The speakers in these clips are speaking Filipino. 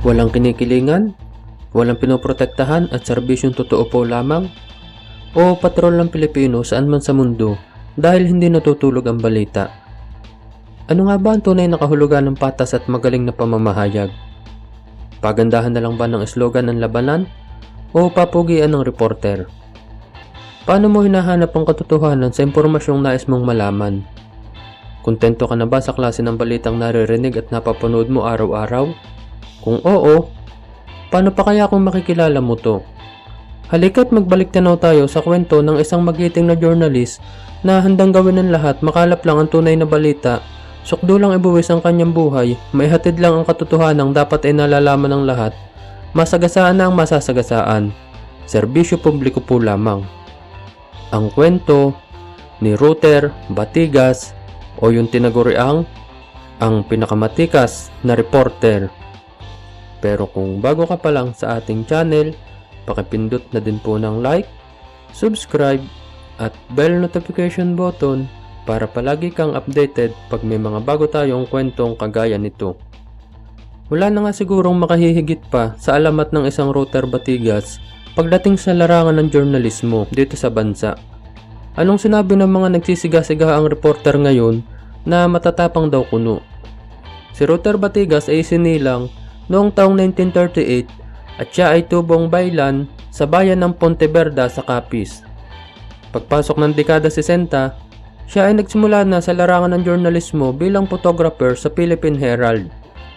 Walang kinikilingan? Walang pinoprotektahan at serbisyong totoo po lamang? O patrol ng Pilipino saan man sa mundo dahil hindi natutulog ang balita? Ano nga ba ang tunay na kahulugan ng patas at magaling na pamamahayag? Pagandahan na lang ba ng slogan ng labanan? O papugian ng reporter? Paano mo hinahanap ang katotohanan sa impormasyong nais mong malaman? Kontento ka na ba sa klase ng balitang naririnig at napapanood mo araw-araw? Kung oo, paano pa kaya kung makikilala mo to? Halika't magbalik tanaw tayo sa kwento ng isang magiting na journalist na handang gawin ng lahat makalap lang ang tunay na balita, sukdo lang ibuwis ang kanyang buhay, maihatid lang ang katotohanang dapat ay nalalaman ng lahat, masagasaan na ang masasagasaan, serbisyo publiko po lamang. Ang kwento ni Ruther Batigas o yung tinaguriang ang pinakamatikas na reporter. Pero kung bago ka pa lang sa ating channel, pakipindot na din po ng like, subscribe, at bell notification button para palagi kang updated pag may mga bago tayong kwentong kagaya nito. Wala na nga sigurong makahihigit pa sa alamat ng isang Ruther Batigas pagdating sa larangan ng journalismo dito sa bansa. Anong sinabi ng mga nagsisiga-siga ang reporter ngayon na matatapang daw kuno? Si Ruther Batigas ay sinilang noong taong 1938 at siya ay tubong baylan sa bayan ng Pontevedra sa Capiz. Pagpasok ng dekada 60, siya ay nagsimula na sa larangan ng journalismo bilang photographer sa Philippine Herald.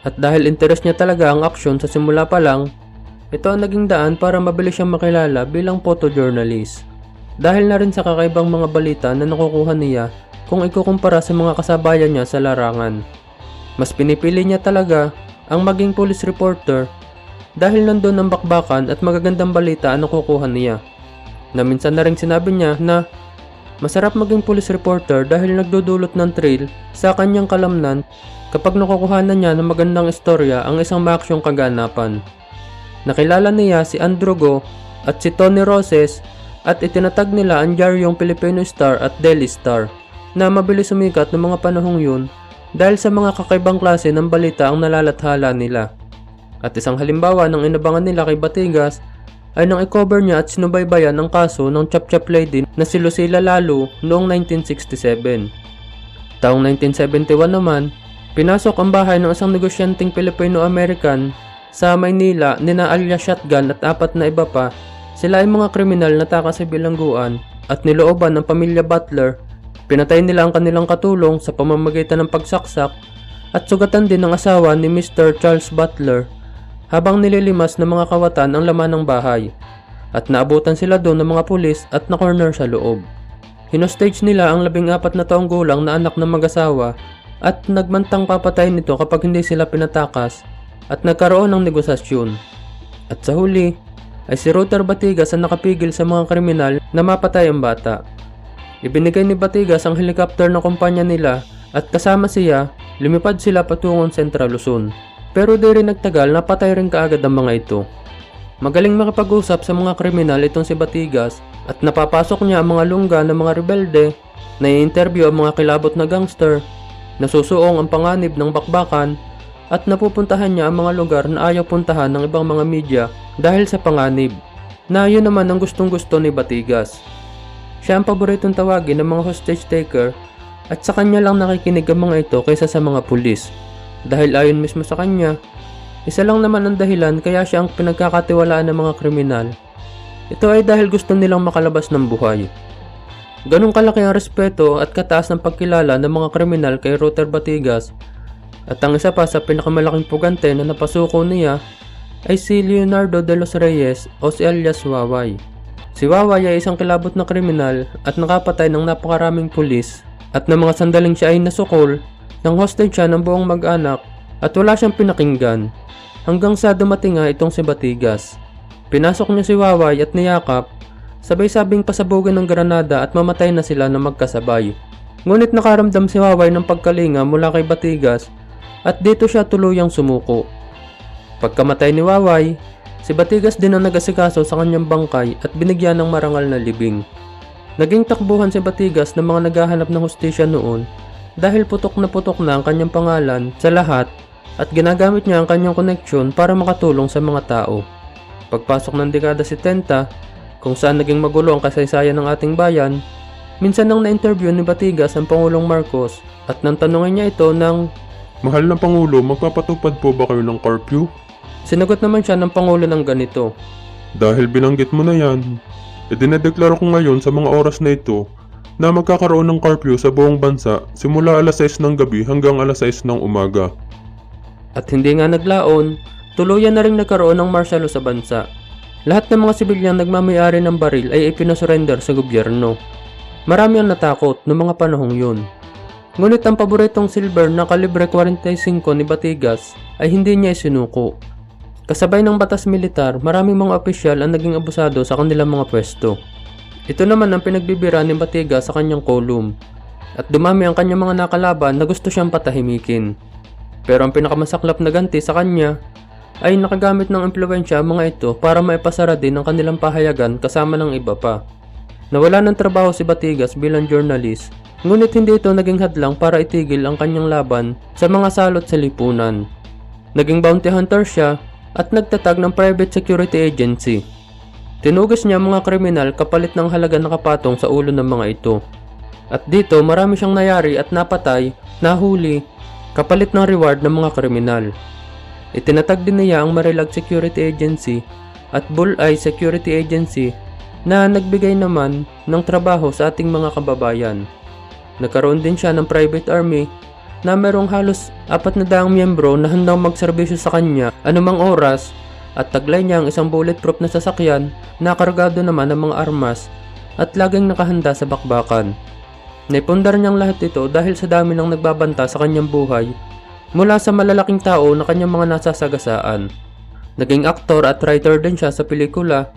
At dahil interes niya talaga ang aksyon sa simula pa lang, ito ang naging daan para mabilis siyang makilala bilang photojournalist. Dahil na rin sa kakaibang mga balita na nakukuha niya kung ikukumpara sa mga kasabayan niya sa larangan. Mas pinipili niya talaga ang maging police reporter dahil nandun ang bakbakan at magagandang balita ang nakukuha niya. Na minsan na rin sinabi niya na masarap maging police reporter dahil nagdudulot ng thrill sa kanyang kalamnan kapag nakukuhanan niya ng magandang istorya ang isang maaksyong kaganapan. Nakilala niya si Andrew Go at si Tony Roses at itinatag nila ang diaryong Filipino Star at Daily Star na mabilis sumikat ng mga panahong yun dahil sa mga kakaibang klase ng balita ang nalalathala nila. At isang halimbawa ng inabangan nila kay Batigas ay nang i-cover niya at sinubaybayan ang kaso ng Chop-Chop Lady na si Lucila Lalo noong 1967. Taong 1971 naman, pinasok ang bahay ng isang negosyanteng Pilipino-American sa Maynila nina alias Shotgun at 4 na iba pa. Sila ay mga kriminal na takas sa bilangguan at nilooban ng pamilya Butler. Pinatay nila ang kanilang katulong sa pamamagitan ng pagsaksak at sugatan din ng asawa ni Mr. Charles Butler habang nililimas ng mga kawatan ang laman ng bahay at naabutan sila doon ng mga pulis at na-corner sa loob. Hinostage nila ang 14 na taong gulang na anak ng mag-asawa at nagmantang papatayin nito kapag hindi sila pinatakas at nagkaroon ng negosasyon. At sa huli ay si Ruther Batigas ang nakapigil sa mga kriminal na mapatay ang bata. Ibinigay ni Batigas ang helicopter na kumpanya nila at kasama siya, lumipad sila patungong Central Luzon. Pero di rin nagtagal, napatay rin kaagad ang mga ito. Magaling makipag-usap sa mga kriminal itong si Batigas at napapasok niya ang mga lungga ng mga rebelde, nai-interview ang mga kilabot na gangster, nasusuong ang panganib ng bakbakan, at napupuntahan niya ang mga lugar na ayaw puntahan ng ibang mga media dahil sa panganib, na yun naman ang gustong-gusto ni Batigas. Siya ang paboritong tawagin ng mga hostage taker at sa kanya lang nakikinig ang mga ito kaysa sa mga pulis. Dahil ayon mismo sa kanya, isa lang naman ang dahilan kaya siya ang pinagkakatiwalaan ng mga kriminal. Ito ay dahil gusto nilang makalabas ng buhay. Ganong kalaki ang respeto at kataas ng pagkilala ng mga kriminal kay Ruther Batigas. At ang isa pa sa pinakamalaking pugante na napasuko niya ay si Leonardo de los Reyes o si alias Waway. Si Waway ay isang kilabot na kriminal at nakapatay ng napakaraming pulis at na mga sandaling siya ay nasukol nang hostage siya ng buong mag-anak at wala siyang pinakinggan hanggang sa dumating nga itong si Batigas. Pinasok niya si Waway at niyakap, sabay-sabing pasabugin ng granada at mamatay na sila na magkasabay. Ngunit nakaramdam si Waway ng pagkalinga mula kay Batigas at dito siya tuluyang sumuko. Pagkamatay ni Waway, si Batigas din ang nag-asikaso sa kanyang bangkay at binigyan ng marangal na libing. Naging takbuhan si Batigas ng mga naghahanap ng hustisya noon dahil putok na ang kanyang pangalan sa lahat at ginagamit niya ang kanyang koneksyon para makatulong sa mga tao. Pagpasok ng dekada 70, kung saan naging magulo ang kasaysayan ng ating bayan, minsan nang na-interview ni Batigas ang Pangulong Marcos at nang tanungin niya ito ng, Mahal na Pangulo, magpapatupad po ba kayo ng curfew? sinagot naman siya ng Pangulo ng ganito, Dahil binanggit mo na yan, idinedeklara ko ngayon sa mga oras na ito na magkakaroon ng curfew sa buong bansa simula alas 6 ng gabi hanggang alas 6 ng umaga. At hindi nga naglaon, tuluyan na rin nagkaroon ng martial law sa bansa. Lahat ng mga sibilyang nagmamayari ng baril ay ipinasurrender sa gobyerno. Marami ang natakot noong mga panahong yun. Ngunit ang paboritong silver na kalibre 45 ni Batigas ay hindi niya isinuko. Kasabay ng batas militar, maraming mga opisyal ang naging abusado sa kanilang mga pwesto. Ito naman ang pinagbibira ni Batigas sa kanyang column. At dumami ang kanyang mga nakalaban na gusto siyang patahimikin. Pero ang pinakamasaklap na ganti sa kanya ay nakagamit ng impluwensya ang mga ito para maipasara din ang kanilang pahayagan kasama ng iba pa. Nawala ng trabaho si Batigas bilang journalist, ngunit hindi ito naging hadlang para itigil ang kanyang laban sa mga salot sa lipunan. Naging bounty hunter siya at nagtatag ng private security agency. Tinugis niya mga kriminal kapalit ng halaga na kapatong sa ulo ng mga ito. At dito marami siyang nayari at napatay, nahuli, kapalit ng reward ng mga kriminal. Itinatag din niya ang Marilag Security Agency at Bulleye Security Agency na nagbigay naman ng trabaho sa ating mga kababayan. Nagkaroon din siya ng private army na merong halos 400 miyembro na handang magserbisyo sa kanya anumang oras at taglay niya ang isang bulletproof na sasakyan na kargado naman ng mga armas at laging nakahanda sa bakbakan. Naipundar niyang lahat ito dahil sa dami ng nagbabanta sa kanyang buhay mula sa malalaking tao na kanyang mga nasasagasaan. Naging aktor at writer din siya sa pelikula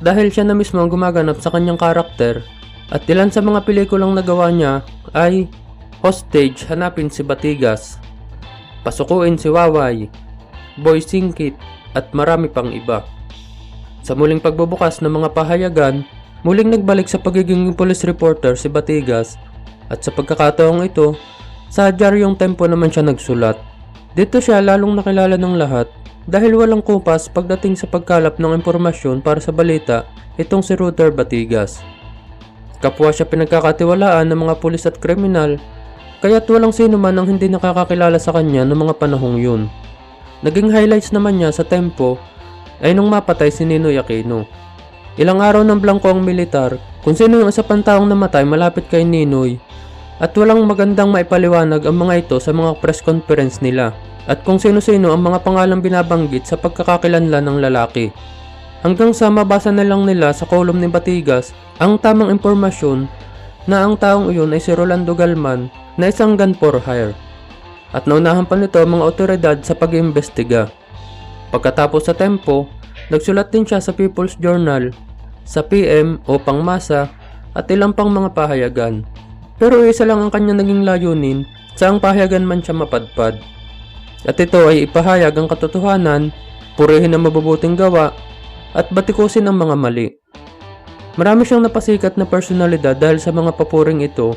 dahil siya na mismo ang gumaganap sa kanyang karakter at ilan sa mga pelikulang nagawa niya ay Hostage, Hanapin si Batigas, Pasukuin si Waway, Boy Singkit at marami pang iba. Sa muling pagbubukas ng mga pahayagan, muling nagbalik sa pagiging police reporter si Batigas at sa pagkakataong ito, sa Diaryong Tempo naman siya nagsulat. Dito siya lalong nakilala ng lahat dahil walang kupas pagdating sa pagkalap ng impormasyon para sa balita itong si Ruther Batigas. Kapwa siya pinagkakatiwalaan ng mga pulis at kriminal, kaya't walang sino man ang hindi nakakakilala sa kanya noong mga panahong yun. Naging highlights naman niya sa Tempo ay nung mapatay si Ninoy Aquino. Ilang araw ng blanco ang militar kung sino yung isa pang taong namatay malapit kay Ninoy at walang magandang maipaliwanag ang mga ito sa mga press conference nila at kung sino-sino ang mga pangalang binabanggit sa pagkakakilanlan ng lalaki. Hanggang sa mabasa na lang nila sa kolum ni Batigas ang tamang impormasyon na ang taong iyon ay si Rolando Galman na isang gun for hire. At naunahan pa nito ang mga otoridad sa pag-iimbestiga. Pagkatapos sa Tempo, nagsulat din siya sa People's Journal, sa PM o Pangmasa at ilang pang mga pahayagan. Pero isa lang ang kanya naging layunin saang pahayagan man siya mapadpad. At ito ay ipahayag ang katotohanan, purihin ang mabubuting gawa, at batikusin ang mga mali. Marami siyang napasikat na personalidad dahil sa mga papuring ito,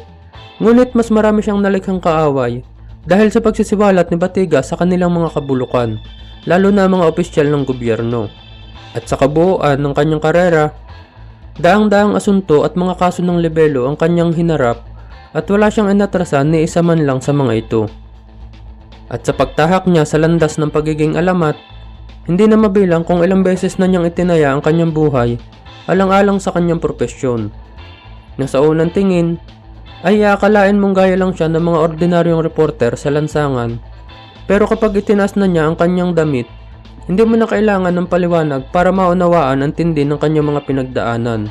ngunit mas marami siyang nalikhang kaaway dahil sa pagsisiwalat ni Batigas sa kanilang mga kabulukan, lalo na mga opisyal ng gobyerno. At sa kabuuan ng kanyang karera, daang-daang asunto at mga kaso ng libelo ang kanyang hinarap at wala siyang inatrasan ni isa man lang sa mga ito. At sa pagtahak niya sa landas ng pagiging alamat, hindi na mabilang kung ilang beses na niyang itinaya ang kanyang buhay alang-alang sa kanyang propesyon. Na sa unang tingin, ay akalain mong gaya lang siya ng mga ordinaryong reporter sa lansangan. Pero kapag itinaas na niya ang kanyang damit, hindi mo na kailangan ng paliwanag para maunawaan ang tindi ng kanyang mga pinagdaanan.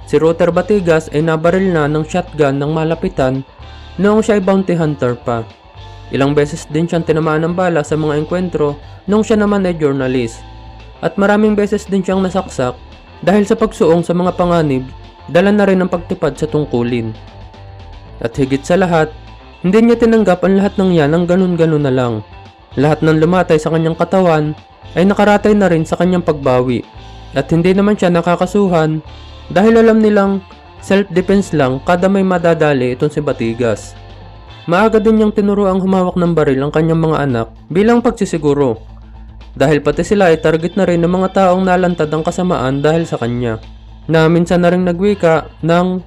Si Ruther Batigas ay nabaril na ng shotgun ng malapitan noong siya ay bounty hunter pa. Ilang beses din siyang tinamaan ng bala sa mga engkwentro noong siya naman ay journalist. At maraming beses din siyang nasaksak dahil sa pagsuong sa mga panganib, dala na rin ang pagtipad sa tungkulin. At higit sa lahat, hindi niya tinanggap ang lahat ng yan ng ganun-ganun na lang. Lahat ng lumatay sa kanyang katawan ay nakaratay na rin sa kanyang pagbawi. At hindi naman siya nakakasuhan dahil alam nilang self-defense lang kada may madadali itong si Batigas. Maaga din niyang tinuruang humawak ng baril ang kanyang mga anak bilang pagsisiguro. Dahil pati sila ay target na rin ng mga taong nalantad ang kasamaan dahil sa kanya. Na minsan na rin nagwika ng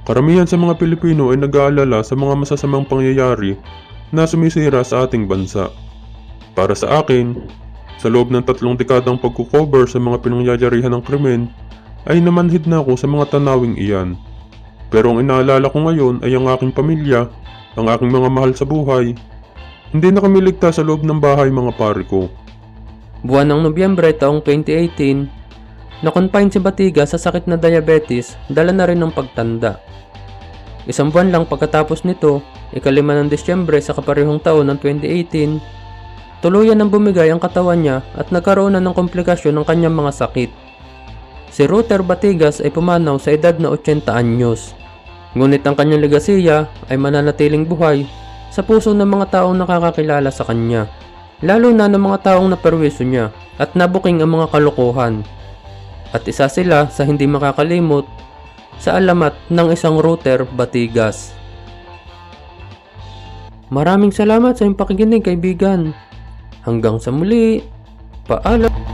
Karamihan sa mga Pilipino ay nag-aalala sa mga masasamang pangyayari na sumisira sa ating bansa. Para sa akin, sa loob ng 3 dekadang pagkukover sa mga pinangyayarihan ng krimen, ay namanhid na ako sa mga tanawing iyan. Pero ang inaalala ko ngayon ay ang aking pamilya, ang aking mga mahal sa buhay. Hindi na kami ligtas sa loob ng bahay, mga pare ko. buwan ng Nobyembre taong 2018, na-confine si Batigas sa sakit na diabetes dala na rin ng pagtanda. 1 buwan lang pagkatapos nito, 5 ng Disyembre sa kaparehong taon ng 2018, tuluyan ng bumigay ang katawan niya at nagkaroon na ng komplikasyon ng kanyang mga sakit. Si Ruter Batigas ay pumanaw sa edad na 80 anyos. Ngunit ang kanyang legasiya ay mananatiling buhay sa puso ng mga taong nakakakilala sa kanya, lalo na ng mga taong naperwisyo niya at nabuking ang mga kalokohan. At isa sila sa hindi makakalimot sa alamat ng isang Ruter Batigas. Maraming salamat sa iyong pakikinig, kaibigan. Hanggang sa muli, paalam.